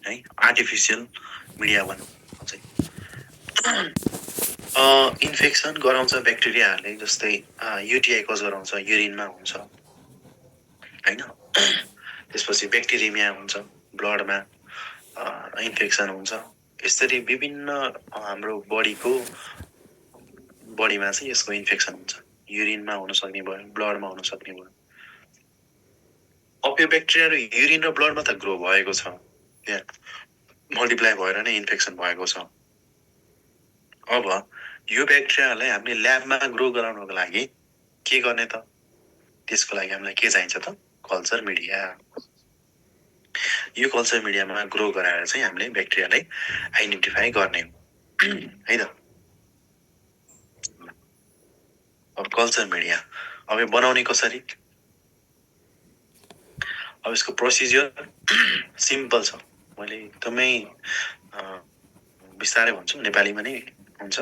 है artificial media भनौँ चाहिँ इन्फेक्सन गराउँछ ब्याक्टेरियाहरूले जस्तै युटिआई कज गराउँछ युरिनमा हुन्छ हैन त्यसपछि ब्याक्टेरिमिया हुन्छ ब्लडमा इन्फेक्सन हुन्छ यसरी विभिन्न हाम्रो बडीमा चाहिँ यसको इन्फेक्सन हुन्छ युरिनमा हुन सक्ने भयो ब्लडमा हुन सक्ने भयो अब यो ब्याक्टेरियाहरू युरिन र ब्लडमा त ग्रो भएको छ त्यहाँ मल्टिप्लाई भएर नै इन्फेक्सन भएको छ अब यो ब्याक्टेरियालाई हामीले ल्याबमा ग्रो गराउनको लागि के गर्ने त त्यसको लागि हामीलाई के चाहिन्छ त कल्चर मिडिया यो कल्चर मिडियामा ग्रो गराएर चाहिँ हामीले ब्याक्टेरियालाई आइडेन्टिफाई गर्ने है त अब कल्चर मिडिया अब यो बनाउने कसरी अब यसको प्रोसिजर सिम्पल छ मैले एकदमै बिस्तारै भन्छु नेपालीमा नै हुन्छ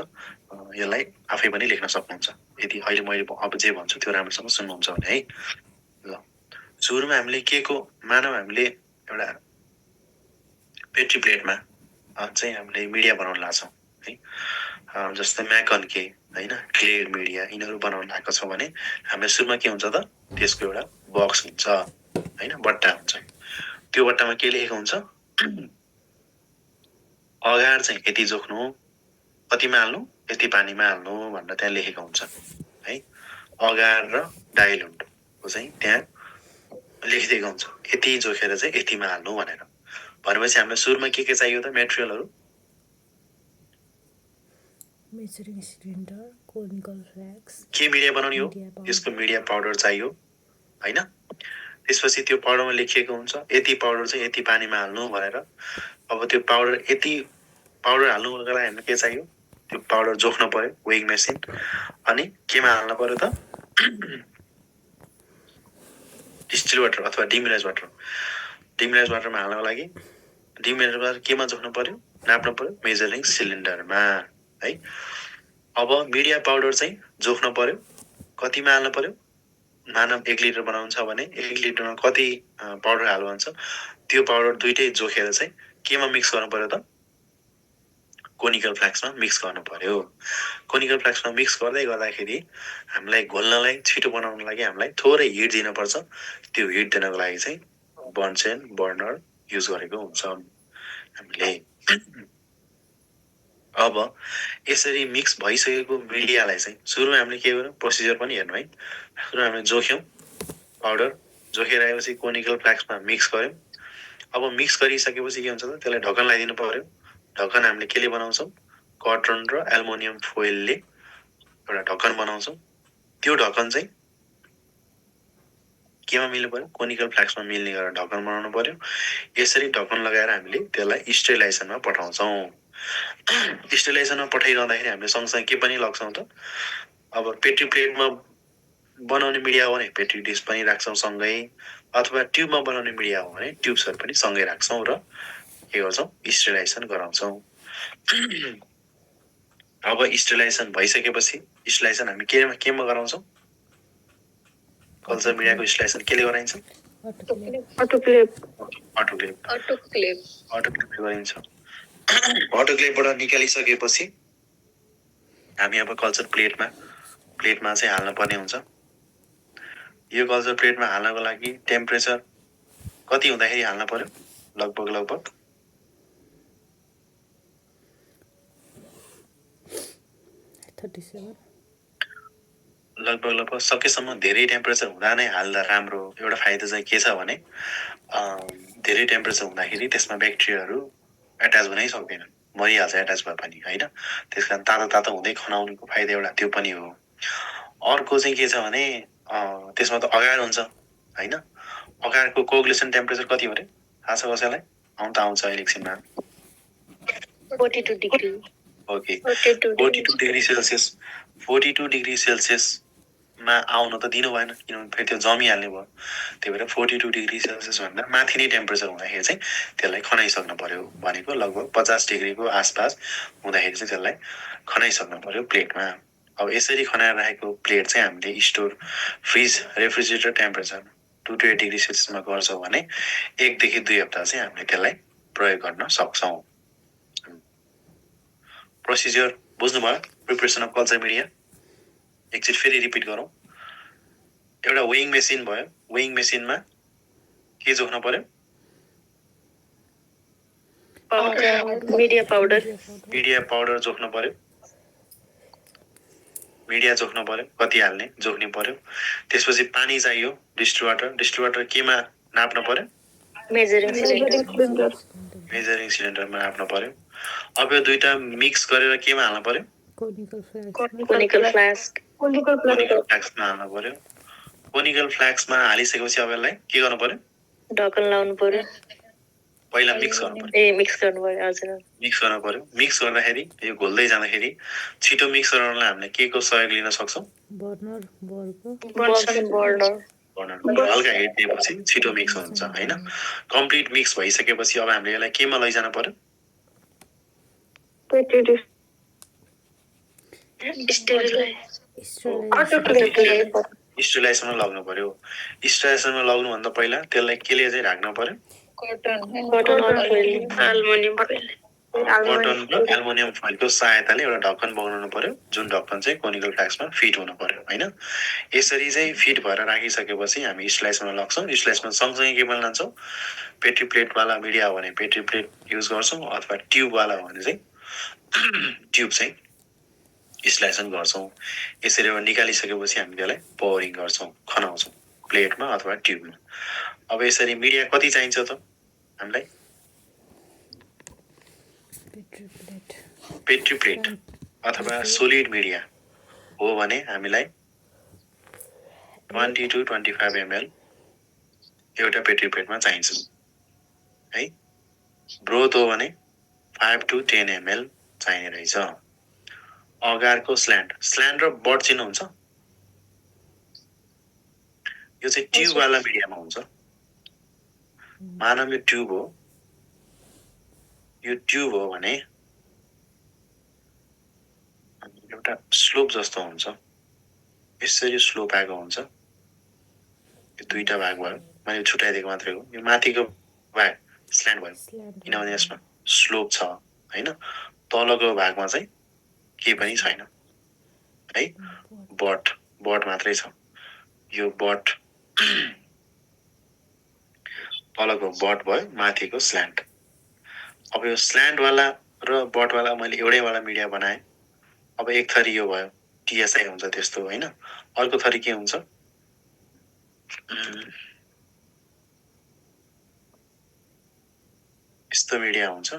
यसलाई आफै पनि लेख्न सक्नुहुन्छ यदि अहिले मैले अब जे भन्छु त्यो राम्रोसँग सुन्नुहुन्छ भने है ल सुरुमा हामीले के को मानव हामीले एउटा पेट्री प्लेटमा चाहिँ हामीले मिडिया बनाउन लाग्छौँ है जस्तै म्याकनके हैन क्लेड मिडिया यिनीहरू बनाउन लागेको छ भने हामीले सुरुमा के हुन्छ त त्यसको एउटा बक्स हुन्छ हैन बट्टा हुन्छ त्यो बट्टामा के लेखेको हुन्छ अगार चाहिँ यति जोख्नु कतिमा हाल्नु यति पानीमा हाल्नु भनेर त्यहाँ लेखेको हुन्छ है अगार र डाइल्युटको चाहिँ त्यहाँ लेखिदिएको हुन्छ यति जोखेर चाहिँ यतिमा हाल्नु भनेर भनेपछि हामीलाई सुरुमा के चाहियो त मेटेरियलहरू मेजरिङ सिलिन्डर कोनिकल फ्ल्याक्स के मिडिया बनाउने हो यसको मिडिया पाउडर चाहियो हैन त्यसपछि त्यो पाउडरमा लेखिएको हुन्छ यति पाउडर चाहिँ यति पानीमा हाल्नु भनेर अब त्यो पाउडर यति पाउडर हाल्नुको लागि हामीलाई के चाहियो त्यो पाउडर जोख्न पर्यो वेइङ मेसिन अनि केमा हाल्न पर्यो त डिस्टिल वाटर अथवा डिमिनराइज वाटरमा हाल्नको लागि डिमिनराइज वाटर केमा जोख्न पर्यो नाप्न पर्यो मेजरिङ सिलिन्डरमा है अब मिडिया पाउडर चाहिँ जोख्न पर्यो कतिमा हाल्न पर्यो मानव 1 लिटर बनाउँछ भने 1 लिटरमा कति पाउडर हाल्नु भन्छ त्यो पाउडर दुईटै जोखेर चाहिँ केमा मिक्स गर्नु पर्यो त कोनिकल फ्ल्याक्समा मिक्स गर्नु पर्यो कोनिकल फ्ल्याक्समा मिक्स गर्दाखेरि हामीलाई घोल्नलाई छिटो बनाउनको लागि हामीलाई थोरै हिट दिनुपर्छ त्यो हिट दिनको लागि चाहिँ बन्चेन बर्नर युज गरेको हुन्छ हामीले अब यसरी मिक्स भइसकेको मिडियालाई चाहिँ सुरुमा हामीले के गर्यौं प्रोसिजर पनि हेर्नु है सुरुमा हामीले जोख्यौं पाउडर जोखेर आएपछि कोनिकल फ्ल्याक्समा मिक्स गर्यौं अब मिक्स गरिसकेपछि के हुन्छ त त्यसलाई ढक्कन लगाइदिनु पर्यो ढक्कन हामीले केले बनाउँछौं कटन र एल्युमिनियम फोइलले एउटा ढक्कन बनाउँछौं त्यो ढक्कन चाहिँ केमा मिल्नु पर्यो कोनिकल फ्ल्याक्समा मिल्ने गरेर ढक्कन बनाउनु पर्यो यसरी ढक्कन लगाएर हामीले त्यसलाई स्टेरिलाइजेसनमा पठाउँछौं स्टेरिलाइजेसनमा पठाइरहँदाखेरि हामीले सँगसँगै के पनि लग्छौं त अब पेट्री प्लेटमा बनाउने मिडिया हो भने पेट्री डिस पनि राख्छौं सँगै अथवा ट्युबमा बनाउने मिडिया हो भने ट्युब्सहरु पनि सँगै राख्छौं र के गर्छौं स्टेरिलाइजेसन गराउँछौं अब स्टेरिलाइजेसन भइसकेपछि स्टेरिलाइजेसन हामी केमा गराउँछौं कल्चर मिडियाको स्टेरिलाइजेसन केले गराइन्छ अटोक्लेव गरिन्छ अटोक्लेवबाट निकालिसकेपछि हामी अब कल्चर प्लेटमा चाहिँ हाल्न पर्ने हुन्छ यो कल्चर प्लेटमा हाल्नको लागि टेम्परेचर कति हुँदाखेरि हाल्न पर्यो लगभग लगभग सकेसम्म धेरै टेम्परेचर हुँदा नै हाल्दा राम्रो एउटा फाइदा चाहिँ के छ भने धेरै टेम्परेचर हुँदाखेरि त्यसमा ब्याक्टेरियाहरू एट्याच हुनै सक्दैनन् मरिहाल्छ एट्याच भए पनि हैन त्यसकारण तातो हुँदै खनाउनुको फाइदा एउटा त्यो पनि हो अर्को चाहिँ के छ भने त्यसमा त अगार हुन्छ हैन अगारको कोगुलेसन टेम्परेचर कति हो रे थाहा छ कसैलाई आउँछ अहिले एकछिनमा 42 डिग्री ओके 42 डिग्री सेल्सियस मा आउन त दिनु भएन किनभने फेरि त्यो जमिहाल्ने भयो त्यही भएर 42 डिग्री सेल्सियस भन्दा माथि नै टेम्परेचर हुँदाखेरि चाहिँ त्यसलाई खनाइसक्नु पर्यो भनेको लगभग 50 डिग्रीको आसपास हुँदाखेरि चाहिँ त्यसलाई खनाइसक्नु पर्यो प्लेटमा अब यसरी खनाएर राखेको प्लेट चाहिँ हामीले store fridge refrigerator temperature 2 to 8 degree सेल्सियसमा गर्छौं भने 1 देखि 2 हप्ता चाहिँ हामीले त्यसलाई प्रयोग गर्न सक्छौँ। प्रोसिजर बुझ्नुभयो? प्रिपरेसन अफ कल्चर मिडिया एकचोटि फेरि रिपिट गरौँ। एउटा वेइङ मेसिन भयो। वेइङ मेसिनमा के जोख्न पर्यो? मिडिया पाउडर मिडिया पाउडर जोख्न पर्यो। मिडिया जोख्न पर्यो, कति हाल्ने जोख्नु पर्यो। त्यसपछि पानी चाहियो, डिस्टिल वाटर केमा नाप्न पर्यो? मेजरिङ सिलिन्डरमा नाप्न पर्यो। अब यो दुईटा मिक्स गरेर केमा हाल्न पर्यो? कोनिकल फ्लास्कमा हाल्न पर्यो। कोनिकल फ्लास्कमा हालिसकेपछि अब यसलाई के गर्नु पर्यो? ढक्कन लाउनु पर्यो। पहिला मिक्स गर्नु पर्यो। मिक्स गर्नु पर्यो, हजुर। मिक्स गर्नु पर्यो। मिक्स गर्दाखेरि यो घोल्दै जाँदाखेरि छिटो मिक्स गराउनलाई हामीले के को सहयोग लिन सक्छौँ? हल्का हिट दिएपछि छिटो मिक्स हुन्छ हैन। कम्प्लिट मिक्स भइसकेपछि अब हामीले यसलाई केमा लैजानु पर्यो? स्टेरिलाइजरमा लग्नु पर्यो। स्टेरिलाइजरमा लग्नुभन्दा पहिला त्यसलाई केले चाहिँ ढाक्न पर्यो? कटन र एल्युमिनियम फोइलको सहायताले एउटा ढक्कन बनाउनु पर्यो, जुन ढक्कन चाहिँ कोनिकल फ्लास्कमा फिट हुनु पर्यो हैन। यसरी चाहिँ फिट भएर राखिसकेपछि हामी स्टेरिलाइजमा लग्छौँ। स्टेरिलाइजमा सँगसँगै के पनि लान्छौँ? पेट्री प्लेटवाला मिडिया हो भने पेट्री प्लेट युज गर्छौँ, अथवा ट्युबवाला हो भने चाहिँ ट्युब चाहिँ स्टेरिलाइजेसन गर्छौँ। यसरी अब निकालिसकेपछि हामी त्यसलाई पावरिङ गर्छौँ, खनाउँछौँ प्लेटमा अथवा ट्युबमा। अब यसरी मिडिया कति चाहिन्छ त हामीलाई? पेट्री प्लेट अथवा सोलिड मिडिया हो भने हामीलाई 20 to 25 ml एउटा पेट्री प्लेटमा चाहिन्छ है। ब्रोथ हो भने 5 to 10 ml चाहिने रहेछ। अगारको स्ल्यान्ड र बड चिन्नुहुन्छ? यो चाहिँ ट्युबवाला मिडियामा हुन्छ। मानव यो ट्युब हो। यो ट्युब हो भने एउटा स्लोप जस्तो हुन्छ, यसरी स्लोप आएको हुन्छ। यो दुईटा भाग भयो, मैले छुट्याइदिएको मात्रै हो। यो माथिको भाग स्ल्यान्ड भयो किनभने यसमा स्लोप छ हैन। तलको भागमा चाहिँ केही पनि छैन है, बट मात्रै छ। यो बट तलको बट भयो, माथिको स्ल्यान्ड। अब यो स्ल्यान्डवाला र बटवाला मैले एउटैवाला मिडिया बनाएँ। अब एक थरी यो भयो, टिएसआई हुन्छ त्यस्तो हैन। अर्को थरी के हुन्छ? यस्तो मिडिया हुन्छ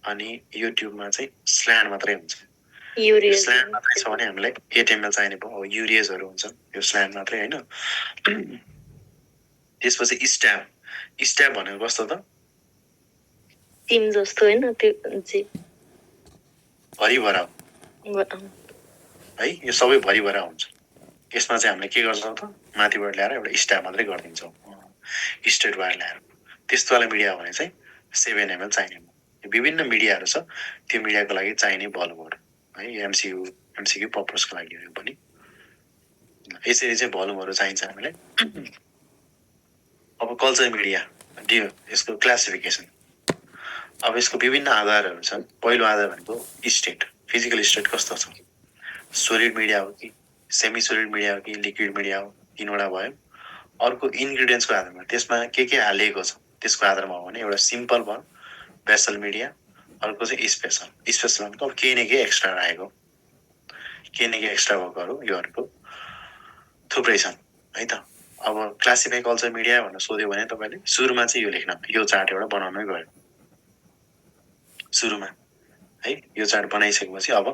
अनि युट्युबमा चाहिँ स्ल्यान्ड मात्रै हुन्छ। स्ल्यान्ड मात्रै छ भने हामीलाई 8 ml चाहिने भयो। युरियजहरू हुन्छ, यो स्ल्यान्ड मात्रै हैन। त्यसपछि स्ट्याब भनेको कस्तो त? टिम जस्तो हैन, त्यो भरिभरा है, यो सबै भरिभरा हुन्छ। यसमा चाहिँ हामीले के गर्छौँ त? माथिबाट ल्याएर एउटा स्ट्याब मात्रै गरिदिन्छौँ, स्ट्रेट वायर ल्याएर। त्यस्तोवाला मिडिया भने चाहिँ 7 ml चाहिने। विभिन्न मिडियाहरू छ, त्यो मिडियाको लागि चाहिने भोल्युमहरू है। एमसिक्यू पर्पजको लागि हो पनि। यसरी चाहिँ भोल्युमहरू चाहिन्छ हामीलाई। अब कल्चर मिडिया यसको क्लासिफिकेसन। अब यसको विभिन्न आधारहरू छन्। पहिलो आधार भनेको स्टेट, फिजिकल स्टेट कस्तो छ? सोलिड मिडिया हो कि सेमी सोलिड मिडिया हो कि लिक्विड मिडिया हो, तीनवटा भयो। अर्को इन्ग्रिडियन्ट्सको आधारमा त्यसमा के हालिएको छ त्यसको आधारमा हो भने एउटा सिम्पल भयो भेसल मिडिया, अर्को चाहिँ स्पेसल भनेको अब केही न केही एक्स्ट्रा राखेको, केही न केही एक्स्ट्रा भएकोहरू योहरूको थुप्रै छन् है त। अब क्लासिफाई कल्चर मिडिया भनेर सोध्यो भने तपाईँले सुरुमा चाहिँ यो लेख्न, यो चार्ट एउटा बनाउनै गयो सुरुमा है। यो चार्ट बनाइसकेपछि अब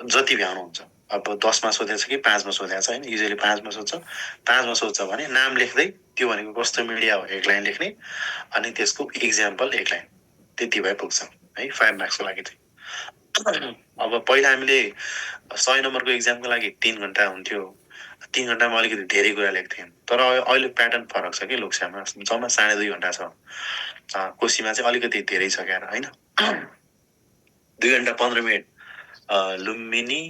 जति भ्याउनुहुन्छ, अब 10मा सोधेको छ कि 5मा सोधेको छ होइन। युजली 5मा सोध्छ। 5मा सोध्छ भने नाम लेख्दै त्यो भनेको कस्तो मिडिया हो 1 लाइन लेख्ने, अनि त्यसको इक्जाम्पल 1 लाइन, त्यति भए पुग्छ है 5 मार्क्सको लागि चाहिँ। अब पहिला हामीले 100 नम्बरको इक्जामको लागि 3 घन्टा हुन्थ्यो। 3 घन्टामा अलिकति धेरै कुरा लेख्थ्यौँ। तर अहिले प्याटर्न फरक छ कि लोकसेवामा जम्मा 2.5 घन्टा छ। कोसीमा चाहिँ अलिकति धेरै छ क्यार होइन। 2 घन्टा 15 मिनट लुम्बिनी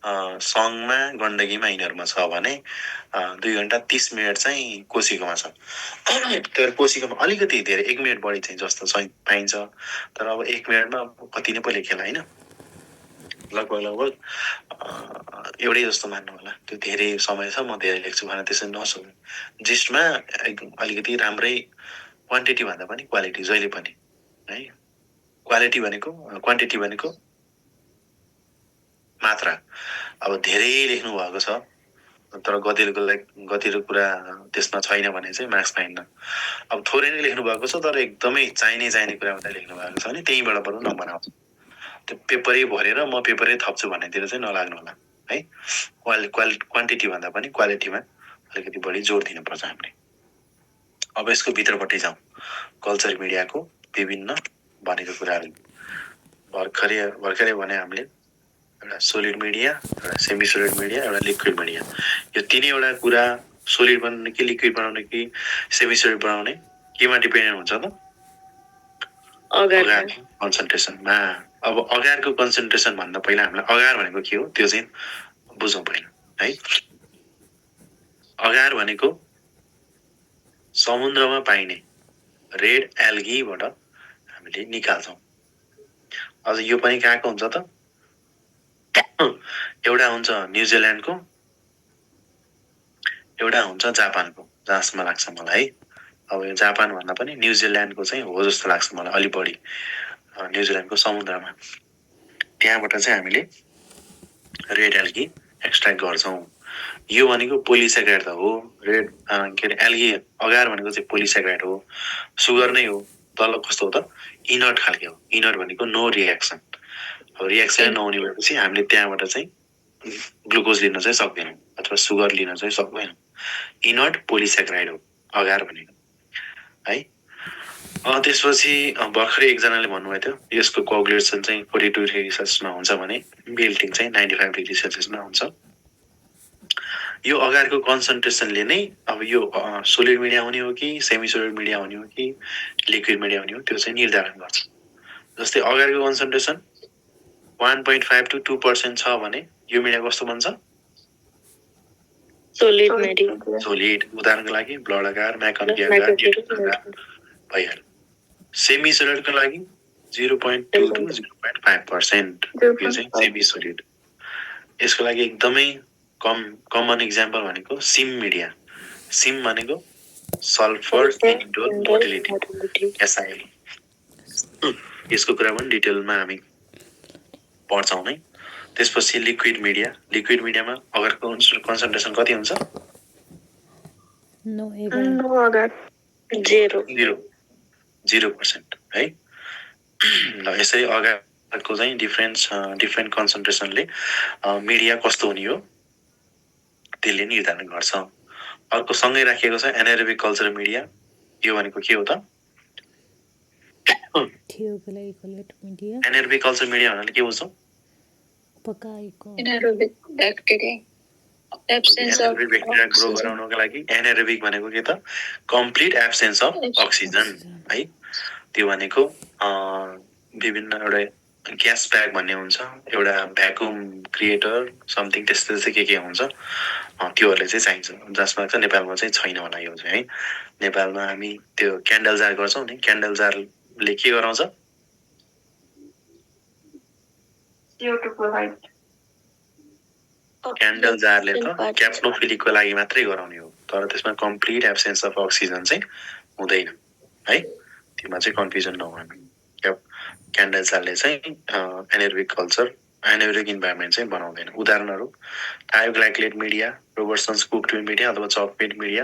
सङ्घमा गण्डकीमा यिनीहरूमा छ भने 2 घण्टा 30 मिनट चाहिँ कोसीकोमा छ। तर कोसीकोमा अलिकति धेरै 1 मिनट बढी चाहिँ जस्तो चाहिँ पाइन्छ। तर अब 1 मिनटमा कति नै पो लेखेला होइन, लगभग एउटै जस्तो मान्नु होला। त्यो धेरै समय छ, म धेरै लेख्छु भने त्यसरी नसोच्नु। जिस्टमा अलिकति राम्रै क्वान्टिटी भन्दा पनि क्वालिटी जहिले पनि है। क्वालिटी भनेको क्वान्टिटी भनेको मात्रा। अब धेरै लेख्नु भएको छ तर गतिलो कुरा त्यसमा छैन भने चाहिँ मार्क्स पाइन्न। अब थोरै नै लेख्नु भएको छ तर एकदमै चाहिने कुरा मात्रै लेख्नु भएको छ भने त्यहीँबाट बरु नम्बर आउँछ। त्यो पेपरै भरेर म पेपरै थप्छु भन्नेतिर चाहिँ नलाग्नु होला है। क्वान्टिटी भन्दा पनि क्वालिटीमा अलिकति बढी जोड दिनुपर्छ हामीले। अब यसको भित्रपट्टि जाउँ। कल्चर मिडियाको विभिन्न भनेको कुराहरू भर्खरै भने हामीले एउटा सोलिड मिडिया, एउटा सेमी सोलिड मिडिया, एउटा लिक्विड मिडिया। यो तीनैवटा कुरा सोलिड बनाउने कि लिक्विड बनाउने कि सेमी सोलिड बनाउने केमा डिपेन्डेन्ट हुन्छ त? अगारको कन्सन्ट्रेसनमा। अब अगारको कन्सन्ट्रेसन भन्दा पहिला हामीलाई अगार भनेको के हो त्यो चाहिँ बुझौँ पहिला है। अगार भनेको समुद्रमा पाइने रेड एल्गीबाट हामीले निकाल्छौँ। अझ यो पनि कहाँको हुन्छ त? एउटा हुन्छ न्युजिल्यान्डको, एउटा हुन्छ जापानको, जहाँसम्म लाग्छ मलाई है। अब यो जापान भन्दा पनि न्युजिल्यान्डको चाहिँ हो जस्तो लाग्छ मलाई अलि बढी। न्युजिल्यान्डको समुद्रमा त्यहाँबाट चाहिँ हामीले रेड एल्गी एक्सट्र्याक्ट गर्छौँ। यो भनेको पोलिसेक्राइड त हो। रेड के अरे एल्गी अगार भनेको चाहिँ पोलिसेक्राइड हो, सुगर नै हो। तल कस्तो हो त? इनर्ट खालके हो। इनर्ट भनेको नो रिएक्सन। अब रिएक्सन नहुने भएपछि हामीले त्यहाँबाट चाहिँ ग्लुकोज लिन चाहिँ सक्दैनौँ अथवा सुगर लिन चाहिँ सक्दैनौँ। इनर्ट पोलिसेक्राइड हो अगार भनेको है। त्यसपछि भर्खरै एकजनाले भन्नुभएको थियो यसको कोअगुलेसन चाहिँ 42 डिग्री सेल्सियसमा हुन्छ भने मेल्टिङ चाहिँ 95 डिग्री सेल्सियसमा हुन्छ। यो अगारको कन्सन्ट्रेसनले नै अब यो सोलिड मिडिया हुने हो कि सेमी सोलिड मिडिया हुने हो कि लिक्विड मिडिया हुने हो त्यो चाहिँ निर्धारण गर्छ। जस्तै अगारको कन्सन्ट्रेसन 1.5 to 2% छ भने यो मिडिया कस्तो बन्छ? Solid media. सोलिड। उदाहरणको लागि ब्लड अगार, म्याकनकी अगार भइहाल्यो। सेमी सोलिडको लागि 0.2 to 0.5% यो चाहिँ सेमी सोलिड। यसको लागि एकदमै कमन इक्जाम्पल भनेको सिम मिडिया। सिम भनेको सल्फर इन्डोर मोटिलिटी एसआइएल। यसको कुरा पनि डिटेलमा हामी पढ्छौँ है। त्यसपछि लिक्विड मिडिया। लिक्विड मिडियामा अगारको कन्सन्ट्रेसन कति हुन्छ? 0% है। ल यसरी अगारको चाहिँ डिफ्रेन्ट कन्सन्ट्रेसनले मिडिया कस्तो हुने हो त्यसले निर्धारण गर्छ। अर्को सँगै राखिएको छ एनारोबिक कल्चर मिडिया। यो भनेको के हो त? एनारोबिक कल्चर मिडिया भन्नाले के बुझ्छौ? पकाएको anaerobic bacteria absence of bacteria grow गराउनको लागि एनारोबिक भनेको के त? कम्प्लिट एब्सेन्स अफ अक्सिजन है। त्यो भनेको विभिन्न एउटा ग्यास ब्याग भन्ने हुन्छ, एउटा भ्याकुम क्रिएटर समथिङ त्यस्तो चाहिँ के हुन्छ त्योहरूले चाहिँ चाहिन्छ, जसमा चाहिँ नेपालमा चाहिँ छैन होला यो चाहिँ है। नेपालमा हामी त्यो क्यान्डल जार गर्छौँ नि, क्यान्डल जारले के गराउँछ? क्यान्डल जारले त क्याप्नोफिलिकको लागि मात्रै गराउने हो तर त्यसमा कम्प्लिट एब्सेन्स अफ अक्सिजन चाहिँ हुँदैन है। त्यसमा चाहिँ कन्फ्युजन नगर्नु। क्यान्डल जारले चाहिँ एनारोबिक कल्चर एनारोबिक इन्भाइरोमेन्ट चाहिँ बनाउँदैन। उदाहरणहरू थायोग्लाइकोलेट मिडिया, रोबर्टसन्स कुक्ड मिडिया अथवा चपमेड मिडिया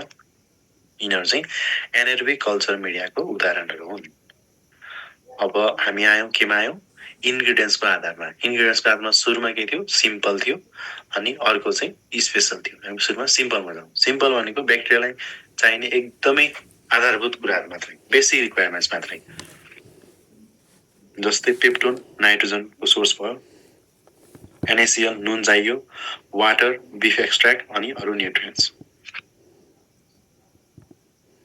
यिनीहरू चाहिँ एनारोबिक कल्चर मिडियाको उदाहरणहरू हुन्। अब हामी आयौँ केमा आयौँ? इन्ग्रिडियन्ट्सको आधारमा। इन्ग्रिडियन्ट्सको आधारमा सुरुमा के थियो? सिम्पल थियो अनि अर्को चाहिँ स्पेसल थियो। हामी सुरुमा सिम्पलमा जाउँ। सिम्पल भनेको ब्याक्टेरियालाई चाहिने एकदमै आधारभूत कुराहरू मात्रै, बेसिक रिक्वायरमेन्ट्स मात्रै। जस्तै पेप्टोन नाइट्रोजनको सोर्स भयो, NaCl नुन चाहियो, वाटर, बिफ एक्सट्र्याक्ट अनि अरू न्युट्रिएन्ट्स।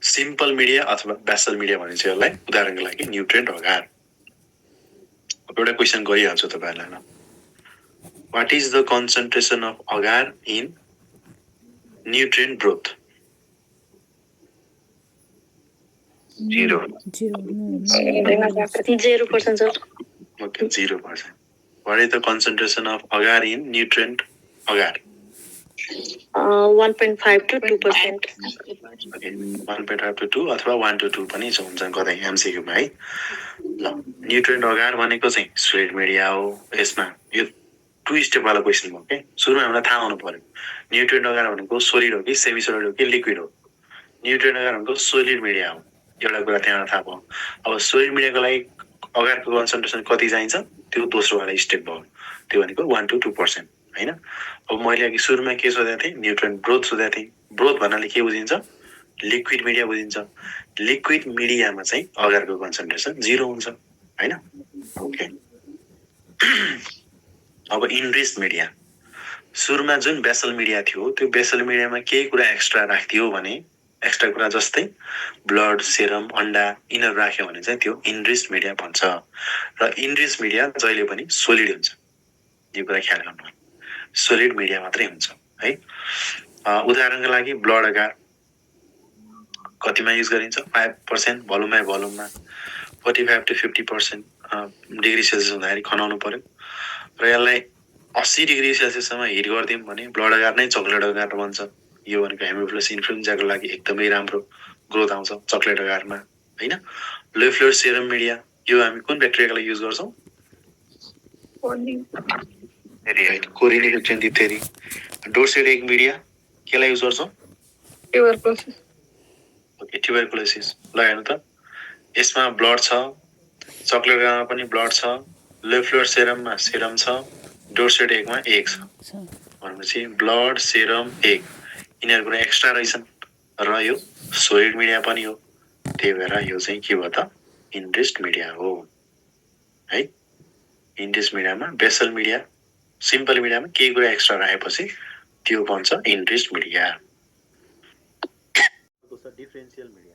सिम्पल मिडिया अथवा बेसल मिडिया भनिन्छ यसलाई। उदाहरणको लागि न्युट्रिएन्ट अगार। अब एउटा क्वेसन गरिहाल्छु तपाईँहरूलाई। What is the concentration of agar in nutrient growth? 0. 0%, sir. Okay, 0%. What is the concentration of agar in nutrient agar? 1.5 to 2%. Okay, 1.5 to 2 अथवा 1 to 2 पनि हुन्छ कतै एमसीक्यूमा है। ल न्युट्रिएन्ट अगार भनेको चाहिँ सोलिड मिडिया हो। यसमा यो 2 स्टेप वाला क्वेसन हो के। सुरुमा हामीलाई थाहा हुनु पर्यो न्युट्रिएन्ट अगार भनेको सोलिड हो कि सेमी सोलिड हो कि लिक्विड हो। न्युट्रिएन्ट अगार भनेको सोलिड मिडिया हो। एउटा कुरा त्यहाँ थाहा भयो। अब सोलिड मिडियाको लागि अगारको कन्सन्ट्रेसन कति चाहिन्छ त्यो दोस्रो वाला स्टेप भयो। त्यो भनेको 1 to 2% हैन। अब मैले अघि सुरुमा के सोधेको थिएँ न्युट्रिएन्ट ग्रोथ सोधेको थिएँ। ग्रोथ भन्नाले के बुझिन्छ लिक्विड मिडिया बुझिन्छ। लिक्विड मिडियामा चाहिँ अगारको कन्सन्ट्रेसन 0 हुन्छ हैन। ओके अब इनरिच मिडिया सुरुमा जुन बेसल मिडिया थियो त्यो बेसल मिडियामा केही कुरा एक्स्ट्रा राख्दियो भने एक्स्ट्रा कुरा जस्तै ब्लड सेरम अन्डा यिनीहरू राख्यो भने चाहिँ त्यो इनरिच मिडिया भन्छ। र इनरिच मिडिया जहिले पनि सोलिड हुन्छ। यो कुरा ख्याल गर्नु सोलिड मिडिया मात्रै हुन्छ है। उदाहरणको लागि ब्लड अगार कतिमा युज गरिन्छ 5% भोल्युममा 45 to 50% डिग्री सेल्सियस हुँदाखेरि खनाउनु पर्यो। र यसलाई 80 डिग्री सेल्सियससम्म हिट गरिदियौँ भने ब्लड अगार नै चक्लेट अगार बन्छ। यो भनेको हेमोफिलस इन्फ्लुएन्जाको लागि एकदमै राम्रो ग्रोथ आउँछ चक्लेट अगारमा हैन। लो फ्लुइड सेरम मिडिया यो हामी कुन ब्याक्टेरियाको लागि युज गर्छौँ कोरिनेलियस डिप्थेरी। डोर्सेट एग मिडिया केलाई युज गर्छौँ ट्युबरकुलोसिस। ओके ट्युबरकुलोसिस ल हेर्नु त यसमा ब्लड छ चक्लेट अगारमा पनि ब्लड छ लो फ्लुइड सेरममा सेरम छ डोर्सेट एगमा एग छ भनेपछि ब्लड सेरम एग यिनीहरू कुरा एक्स्ट्रा रहेछन् र यो सोलिड मिडिया पनि हो। त्यही भएर यो चाहिँ के भयो त इनरिच्ड मिडिया हो है। इनरिच्ड मिडियामा बेसल मिडिया सिम्पल मिडियामा केही कुरा एक्स्ट्रा राखेपछि त्यो बन्छ इनरिच्ड मिडिया। डिफरेन्शियल मिडिया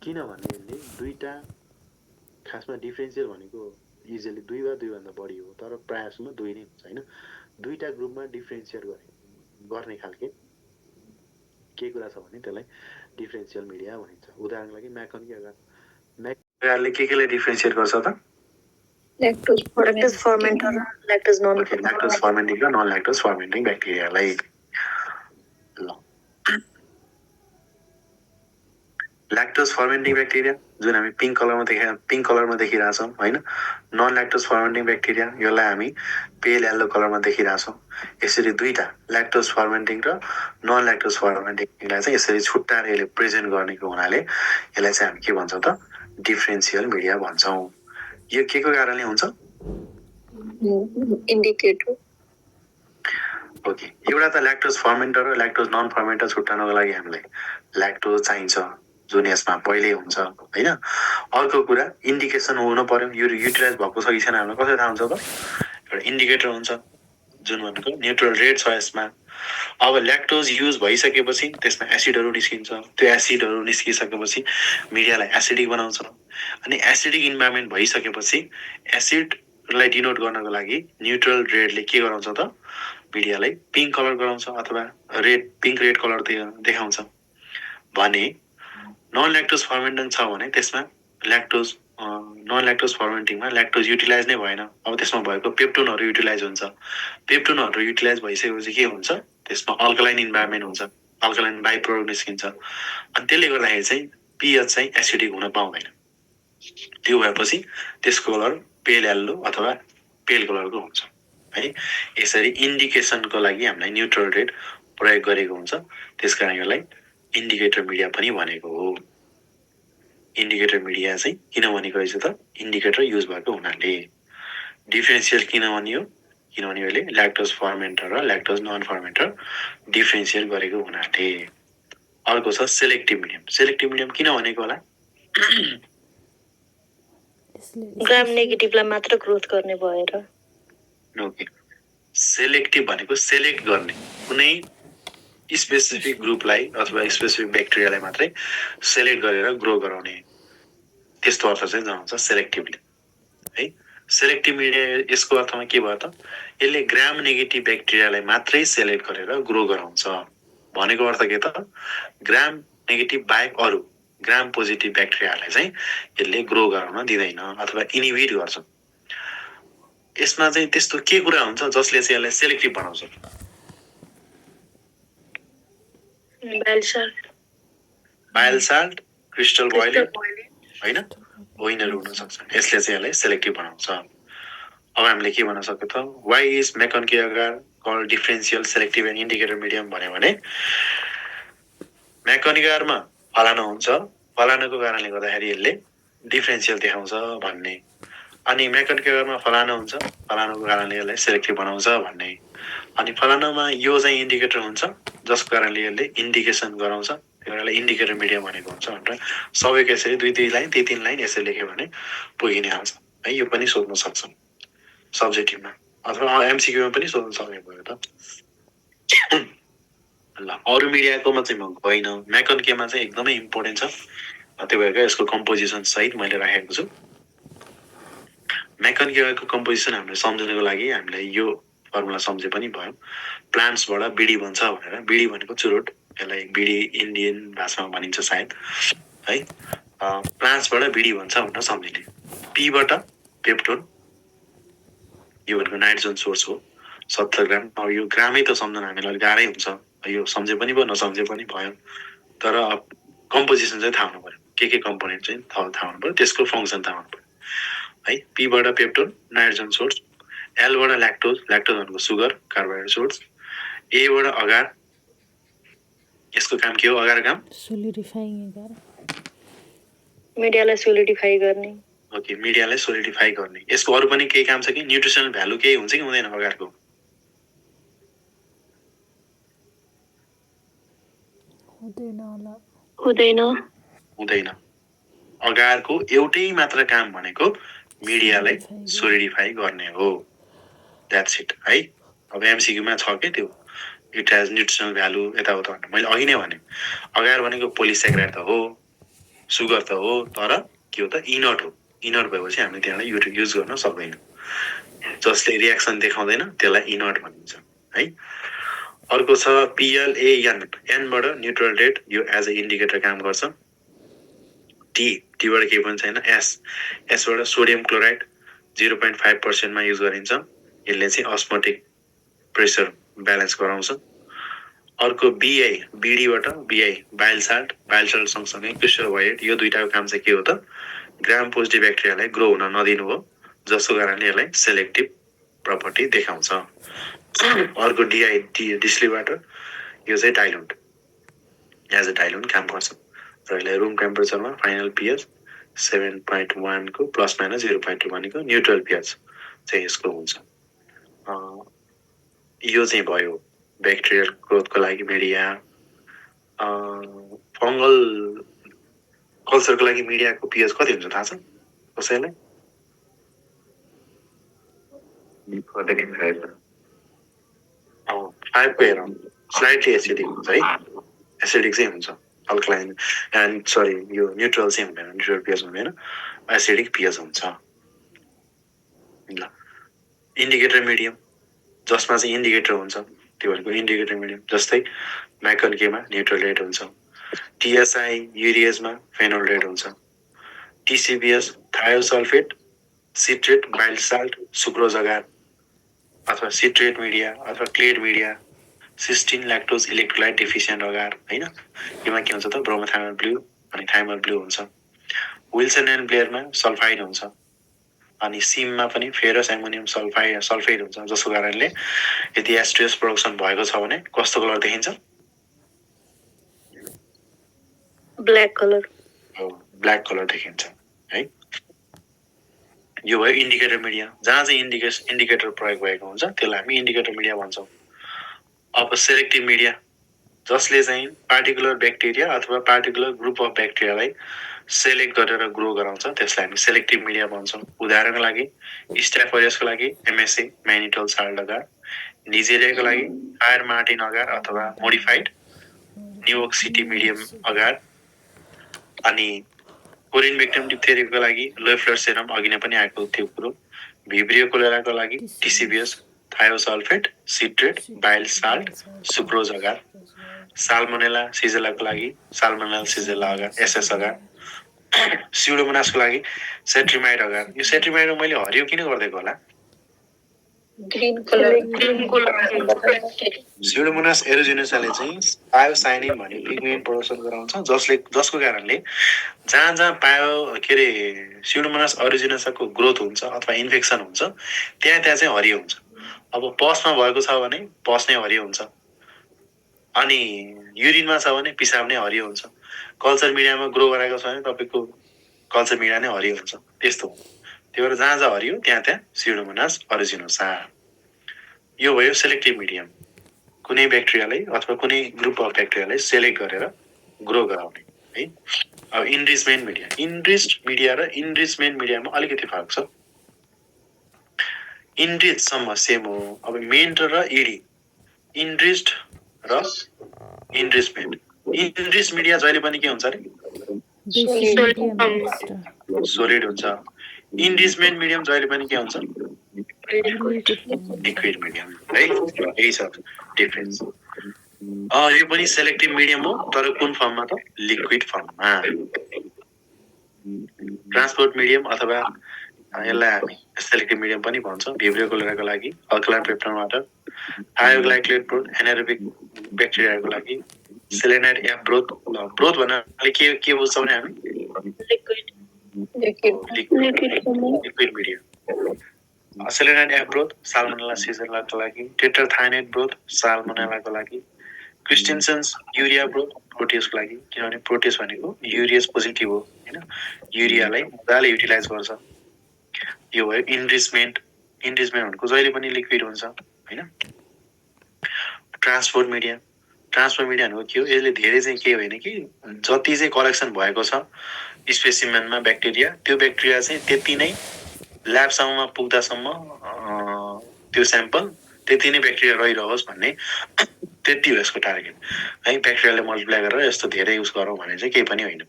किनभने यसले दुईटा खासमा डिफरेन्शियल भनेको इजिली 2 वा 2 भन्दा बढी हो तर प्रायःसम्म 2 नै हुन्छ हैन। दुईटा ग्रुपमा डिफरेन्शिएट गर्ने खालके के कुरा छ भने त्यसलाई डिफरेन्शियल मिडिया भनिन्छ। उदाहरणको लागि म्याकनिक अगारले केले डिफरेन्शिएट गर्छ त ल्याक्टोज फर्मेन्टर ल्याक्टोज फर्मेन्टिङ र नन ल्याक्टोज फर्मेन्टिङ ब्याक्टेरियालाई। ल ल्याक्टोज फर्मेन्टिङ ब्याक्टेरिया जुन हामी पिङ्क कलरमा देखिरहेछौँ हैन। नन ल्याक्टोज फर्मेन्टिङ ब्याक्टेरिया यसलाई हामी पेल येल्लो कलरमा देखिरहेछौँ। यसरी दुईटा ल्याक्टोज फर्मेन्टिङ र नन ल्याक्टोज फर्मेन्टिङलाई चाहिँ यसरी छुट्टाएर यसले प्रेजेन्ट गर्नेको हुनाले यसलाई चाहिँ हामी के भन्छौँ त डिफरेन्शियल मिडिया भन्छौँ। यो के को कारणले हुन्छ इन्डिकेटर। ओके एउटा त ल्याक्टोज फर्मेन्टर र ल्याक्टोज नन फर्मेन्टर छुट्टाउनको लागि हामीलाई ल्याक्टोज चाहिन्छ जुन यसमा पहिल्यै हुन्छ हैन। अर्को कुरा इन्डिकेसन हुनु पर्यो यो युटिलाइज भएको छ कि छैन हामीलाई कसरी थाहा हुन्छ त एउटा इन्डिकेटर हुन्छ जुन भनेको न्युट्रल रेट छ यसमा। अब ल्याक्टोज युज भइसकेपछि त्यसमा एसिडहरू निस्किन्छ त्यो एसिडहरू निस्किसकेपछि मिडियालाई एसिडिक बनाउँछ अनि एसिडिक इन्भाइरोमेन्ट भइसकेपछि एसिडलाई डिनोट गर्नको लागि न्युट्रल रेडले के गराउँछ त मिडियालाई पिङ्क कलर गराउँछ अथवा पिङ्क रेड कलर देखाउँछ। भने नन ल्याक्टोज फर्मेन्टिङ छ भने त्यसमा ल्याक्टोज नन ल्याक्टोज फर्मेन्टिङमा ल्याक्टोज युटिलाइज नै भएन। अब त्यसमा भएको पेप्टोनहरू युटिलाइज हुन्छ। पेप्टोनहरू युटिलाइज भइसकेपछि के हुन्छ त्यसमा अल्कलाइन इन्भाइरोमेन्ट हुन्छ अल्कलाइन बाइ प्रोडक्ट निस्किन्छ अनि त्यसले गर्दाखेरि चाहिँ पिएच चाहिँ एसिडिक हुन पाउँदैन। त्यो भएपछि त्यसको कलर पेल येल्लो अथवा पेल कलरको हुन्छ है। यसरी इन्डिकेसनको लागि हामीलाई न्युट्रल रेड प्रयोग गरेको हुन्छ त्यसकारण यसलाई इन्डिकेटर मिडिया पनि भनेको हो। इन्डिकेटर मिडिया चाहिँ किन भनेको रहेछ त इन्डिकेटर युज भएको हुनाले। डिफरेन्शियल किन भनियो किनभने यसले ल्याक्टोज फर्मेन्टर र ल्याक्टोज नन फर्मेन्टर डिफरेन्शियल गरेको हुनाले। अर्को छ सेलेक्टिभ मिडियम। सेलेक्टिभ मिडियम किन भनेको होला ग्राम नेगेटिभलाई मात्र ग्रोथ गर्ने भएर। ओके सेलेक्टिभ भनेको सेलेक्ट गर्ने कुनै स्पेसिफिक ग्रुपलाई अथवा स्पेसिफिक ब्याक्टेरियालाई मात्रै सेलेक्ट गरेर ग्रो गराउने त्यस्तो अर्थ चाहिँ जनाउँछ सेलेक्टिभली है। सेलेक्टिभ मिडिया यसको अर्थमा के भयो त यसले ग्राम नेगेटिभ ब्याक्टेरियालाई मात्रै सेलेक्ट गरेर ग्रो गराउँछ भनेको अर्थ के त ग्राम नेगेटिभ बाहेक अरू ग्राम पोजिटिभ ब्याक्टेरियालाई चाहिँ यसले ग्रो गराउन दिँदैन अथवा इनिभिट गर्छ। यसमा चाहिँ त्यस्तो के कुरा हुन्छ जसले चाहिँ यसलाई सेलेक्टिभ बनाउँछ? बाइल साल्ट, क्रिस्टल बोइलिङ होइन होइनहरू हुन सक्छन्। यसले चाहिँ यसलाई सेलेक्टिभ बनाउँछ। अब हामीले के भन्न सक्यो त why is MacConkey agar called differential selective and indicator medium भन्यो भने मेकनिकारमा फलाना हुन्छ फलानाको कारणले गर्दाखेरि यसले डिफरेन्सियल देखाउँछ भन्ने अनि मेकनिकारमा फलाना हुन्छ फलानाको कारणले यसलाई सेलेक्टिभ बनाउँछ भन्ने अनि फलानामा यो चाहिँ इन्डिकेटर हुन्छ जसको कारणले यसले इन्डिकेसन गराउँछ त्यही भएर इन्डिकेटर मिडियम भनेको हुन्छ भनेर सबैको यसरी दुई लाइन तीन लाइन यसरी लेख्यो भने पुगि नै हाल्छ है। यो पनि सोध्न सक्छ सब्जेक्टिभमा अथवा एमसिक्यूमा पनि सोध्न सक्ने भयो त। ल अरू मिडियाकोमा चाहिँ म गइनँ मेकनकेमा चाहिँ एकदमै इम्पोर्टेन्ट छ त्यही भएर यसको कम्पोजिसन सहित मैले राखेको छु। मेकनकेको कम्पोजिसन हामीले सम्झनको लागि हामीले यो फर्मुला सम्झे पनि भयो। प्लान्ट्सबाट बिडी बन्छ भनेर बिडी भनेको चुरोट यसलाई बिडी इन्डियन भाषामा भनिन्छ सायद है। प्लान्ट्सबाट बिडी बन्छ भनेर सम्झिने। पीबाट पेप्टोन यो भनेको नाइट्रोजन सोर्स हो 70 ग्राम। अब यो ग्रामै त सम्झन हामीलाई अलिक गाह्रै हुन्छ यो सम्झे पनि भयो नसम्झे पनि भयो तर कम्पोजिसन चाहिँ थाहा हुनु पर्यो के कम्पोनेन्ट चाहिँ थाहा हुनु पर्यो त्यसको फङ्सन थाहा हुनु पर्यो है। पीबाट पेप्टोन नाइट्रोजन सोर्स, एलबाट ल्याक्टोज भनेको सुगर कार्बोहाइड्रेट सोर्स, एबाट अगार यसको काम के हो अगार काम सोलिडिफाइङ अगार मिडियालाई सोलिडिफाई गर्ने। ओके मिडियालाई सोलिडिफाई गर्ने। यसको अरू पनि केही काम छ कि न्युट्रिसनल भ्यालु केही हुन्छ कि हुँदैन अगारको? हुँदैन। अगारको एउटै मात्र काम भनेको मिडियालाई सोलिडिफाई गर्ने हो द्याट्स इट है। अब एमसिक्यूमा छ के त्यो इट हेज न्युट्रिसनल भ्यालु यताउता भनेर मैले अघि नै भने अगार भनेको पोलिसेक्राइड त हो सुगर त हो तर के हो त इनर्ट हो। इनर्ट भएपछि हामीले त्यसलाई युज गर्न सक्दैनौँ जसले रियाक्सन देखाउँदैन त्यसलाई इनर्ट भनिन्छ है। अर्को छ पिएलएएन एनबाट न्युट्रल रेट यो एज अ इन्डिकेटर काम गर्छ। टीबाट केही पनि छैन। एसबाट सोडियम क्लोराइड 0.5% युज गरिन्छ यसले चाहिँ अस्मोटिक प्रेसर ब्यालेन्स गराउँछ। अर्को बिडीबाट बाइल साल्ट सँगसँगै क्रिस्टल वाइट यो दुईटाको काम चाहिँ के हो त ग्राम पोजिटिभ ब्याक्टेरियालाई ग्रो हुन नदिनु हो जसको कारणले यसलाई सेलेक्टिभ प्रपर्टी देखाउँछ। अर्को डिस्लीबाट यो चाहिँ डाइल्युट एज अ डाइल्युट काम गर्छ र यसलाई रुम टेम्परेचरमा फाइनल पिएच 7.1 को प्लस माइनस 0.2 भनेको न्युट्रल पिएच चाहिँ यसको हुन्छ। यो चाहिँ भयो ब्याक्टेरियल ग्रोथको लागि मिडिया। फङ्गल कल्चरको लागि मिडियाको पिएच कति हुन्छ थाहा छ कसैलाई? 5 को एराउन्ड स्लाइटली एसिडिक हुन्छ है। एसिडिक चाहिँ हुन्छ अल्कलाइन एन्ड सरी यो न्युट्रल चाहिँ हुँदैन न्युट्रल पिएच हुँदैन एसिडिक पिएच हुन्छ। ल इन्डिकेटर मिडियम जसमा चाहिँ इन्डिकेटर हुन्छ त्यो भनेको इन्डिकेटर मिडियम जस्तै म्याकनकेमा न्युट्रल रेट हुन्छ। टिएसआई युरिएजमा फेनोल रेट हुन्छ। TCBS thiosulphate citrate bile salt sucrose agar अथवा सिट्रेट मिडिया अथवा CLED media cystine lactose electrolyte deficient agar होइन योमा के हुन्छ त ब्रोमोथाइमल ब्लू अनि थाइमल ब्लू हुन्छ। विल्सन एन्ड ब्लेयरमा सल्फाइड हुन्छ अनि सिममा पनि फेरस एमोनियम सल्फेट हुन्छ जसको कारणले यदि एस्ट्रेस प्रोडक्सन भएको छ भने कस्तो कलर देखिन्छ? ब्ल्याक कलर देखिन्छ है। यो भयो इन्डिकेटर मिडिया जहाँ चाहिँ इन्डिकेटर प्रयोग भएको हुन्छ त्यसलाई हामी इन्डिकेटर मिडिया भन्छौँ। अब सेलेक्टिभ मिडिया जसले चाहिँ पार्टिकुलर ब्याक्टेरिया अथवा पार्टिकुलर ग्रुप अफ ब्याक्टेरियालाई सेलेक्ट गरेर ग्रो गराउँछ त्यसलाई हामी सेलेक्टिभ मिडिया भन्छौँ। उदाहरणको लागि स्ट्याफोरियसको लागि एमएसए म्यानिटोल साल्ट अगार, निजेरियाको लागि फायर मार्टिन अगार अथवा मोडिफाइड न्युयोर्क सिटी मिडियम अगाड, अनि कोरियन बेक्टेरियम डिप्थेरियाको लागि लोएफ्लर सेरम अघि नै पनि आएको थियो कुरो, भिब्रियो कोलेराको लागि TCBS, thiosulphate, citrate, bile salt, sucrose agar, Salmonella सिजेलाको लागि साल्मोनेला सिजेला अगार, एसएस अगार, स्युडोमोनासको लागि सेट्रिमाइड अगार। यो सेट्रिमाइड मैले हरियो किन गरिदिएको होला? ग्रीन कलर स्युडोमोनास एरोजिनोसाले चाहिँ पायोसाइनिन भन्ने पिगमेन्ट प्रदर्शन गराउँछ, जसको कारणले जहाँ जहाँ के अरे स्युडोमोनास एरोजिनोसाको ग्रोथ हुन्छ अथवा इन्फेक्सन हुन्छ त्यहाँ त्यहाँ चाहिँ हरियो हुन्छ। अब पसमा भएको छ भने पस नै हरियो हुन्छ, अनि युरिनमा छ भने पिसाब नै हरियो हुन्छ, कल्चर मिडियामा ग्रो गराएको छ भने तपाईँको कल्चर मिडिया नै हरियो हुन्छ। त्यस्तो हो। त्यही भएर जहाँ जहाँ हरियो त्यहाँ त्यहाँ स्युडोमोनास एरोजिनोसा। यो भयो सेलेक्टिभ मिडियम, कुनै ब्याक्टेरियालाई अथवा कुनै ग्रुप अफ ब्याक्टेरियालाई सेलेक्ट गरेर ग्रो गराउने है। अब इन्रिचमेन्ट मिडिया, इन्रिच्ड मिडिया र इन्रिचमेन्ट मिडियामा अलिकति फरक छ। इन्रिचसम्म सेम हो। अब मेन्ट र इडी, इन्रिच्ड र इन्रिचमेन्ट। इन्रिच मिडिया जहिले पनि के हुन्छ अरे? सोलिड हुन्छ। इन्रिचमेन्ट मिडियम जहिले पनि के हुन्छ? लिक्विड मिडियम है। यही छ डिफरेन्स। यो पनि सेलेक्टिभ मिडियम हो, तर कुन फर्ममा त? लिक्विड फर्ममा। ट्रान्सपोर्ट मिडियम अथवा यसलाई हामी सेलेक्टिभ मिडियम पनि भन्छौँ। भिब्रियो कोलेराको लागि अल्कलाइन पेप्टाइन वाटर, थायोग्लाइकोलेट ब्रोथ एनारोबिक ब्याक्टेरियाको लागि सेलेनाइड या ब्रोथ भन्नाले के बुझ्छौँ भने हामी? Liquid medium. सेलेनाइड या ब्रोथ साल्मोनेला सिजेलाको लागि, टेट्राथाइनेट ब्रोथ साल्मोनेलाको लागि, क्रिस्टेन्सन्स युरिया ब्रोथ प्रोटियसको लागि, किनभने प्रोटियस भनेको युरियस पोजिटिभ हो होइन, युरियालाई मजाले युटिलाइज गर्छ। यो भयो इन्रिचमेन्ट। इन्रिचमेन्ट भनेको जहिले पनि लिक्विड हुन्छ होइन। ट्रान्सपोर्ट मिडिया, ट्रान्सपोर्ट मिडिया भनेको के हो? यसले धेरै चाहिँ के होइन कि जति चाहिँ कलेक्सन भएको छ स्पेसिमेनमा ब्याक्टेरिया, त्यो ब्याक्टेरिया चाहिँ त्यति नै ल्याबसम्ममा पुग्दासम्म त्यो स्याम्पल त्यति नै ब्याक्टेरिया रहिरहोस् भन्ने त्यति हो यसको टार्गेट है। ब्याक्टेरियाले मल्टिप्लाई गरेर यस्तो धेरै युज गरौँ भने चाहिँ केही पनि होइन।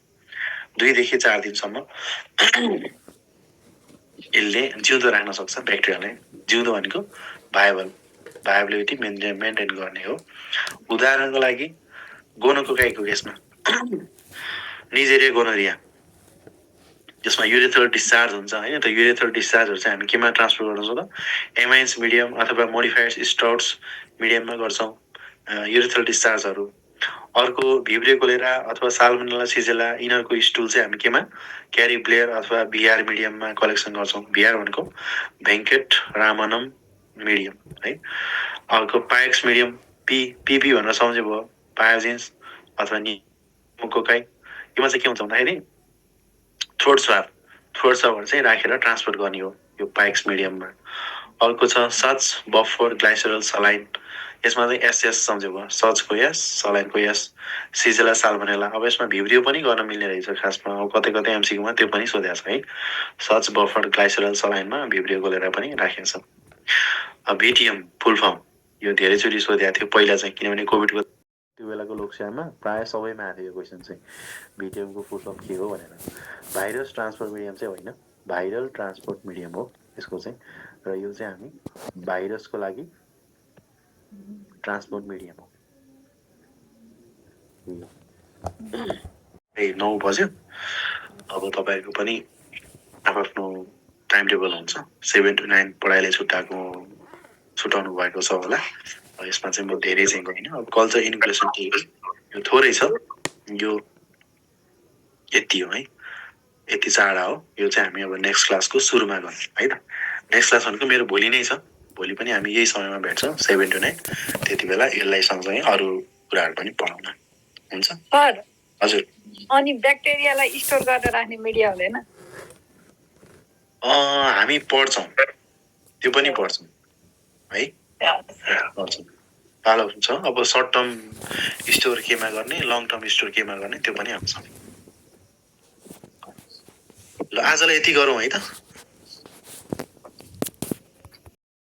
2 देखि 4 दिनसम्म यसले जिउँदो राख्न सक्छ ब्याक्टेरियालाई। जिउँदो भनेको भाइबलिटी मेन्टेन गर्ने हो। उदाहरणको लागि गोनोकोकाईको केसमा निजेरिया गोनोरिया, जसमा युरेथ्रल डिस्चार्ज हुन्छ होइन, त युरेथ्रल डिस्चार्जहरू चाहिँ हामी केमा ट्रान्सफर गर्छौँ त? एमाइन्स मिडियम अथवा मोडिफाइड स्टाउट्स मिडियममा गर्छौँ युरेथ्रल डिस्चार्जहरू। अर्को भिब्रियो कोलेरा अथवा साल्मोनेला सिजेला यिनीहरूको स्टुल चाहिँ हामी केमा? क्यारी ब्लेयर अथवा भिआर मिडियममा कलेक्सन गर्छौँ। भिआर भनेको भेङ्कट रामनम मिडियम है। अर्को पायक्स मिडियम, पिपी भनेर सम्झे भयो, पायोजेन्स अथवा निमोकोकाई। योमा चाहिँ के हुन्छ भन्दाखेरि थ्रोट स्वाबहरू चाहिँ राखेर ट्रान्सपोर्ट गर्ने हो यो पाइक्स मिडियममा। अर्को छ सच बफर ग्लाइसरल सलाइन, यसमा चाहिँ एसएस सम्झे भयो, सचको एस सलाइनको एस, सिजेला साल्मोनेला। अब यसमा भिब्रियो पनि गर्न मिल्ने रहेछ खासमा, अब कतै कतै एमसीक्यूमा त्यो पनि सोधेको छ है। सच बफर ग्लाइसरल सलाइनमा भिब्रियो कोलेरा पनि राखिएको छ। भिटिएम फुल फर्म यो धेरैचोटि सोधेको थियो पहिला चाहिँ, किनभने कोभिडको त्यो बेलाको लोकसेवामा प्रायः सबैमा आएको थियो यो क्वेसन चाहिँ, भिटिएमको फुल फर्म के हो भनेर। भाइरस ट्रान्सपोर्ट मिडियम चाहिँ होइन, भाइरल ट्रान्सपोर्ट मिडियम हो यसको चाहिँ, र यो चाहिँ हामी भाइरसको लागि ट्रान्सपोर्ट मिडियम हो। 9 बज्यो। अब तपाईँहरूको पनि आफ्नो टाइम टेबल हुन्छ, 7 to 9 पढाइले छुट्याउनु भएको छ होला। यसमा चाहिँ म धेरै चाहिँ गइनँ। अब कल्चर इन्क्लुसन यो थोरै छ, यो यति हो है, यति चाँडा हो। यो चाहिँ हामी अब नेक्स्ट क्लासको सुरुमा गर्ने है त। नेक्स्ट क्लास भनेको मेरो भोलि नै छ, भोलि पनि हामी यही समयमा भेट्छौँ 7 to 9। त्यति बेला यसलाई सँगसँगै अरू कुराहरू पनि पढाउन हुन्छ। सर हजुर, अनि ब्याक्टेरियालाई स्टोर गरेर राख्ने मिडिया हुँदैन? हामी पढ्छौँ, त्यो पनि पढ्छौँ है, पढ्छौँ। पालो हुन्छ। अब सर्ट टर्म स्टोर केमा गर्ने, लङ टर्म स्टोर केमा गर्ने, त्यो पनि हामीसँग। ल आजलाई यति गरौँ है त।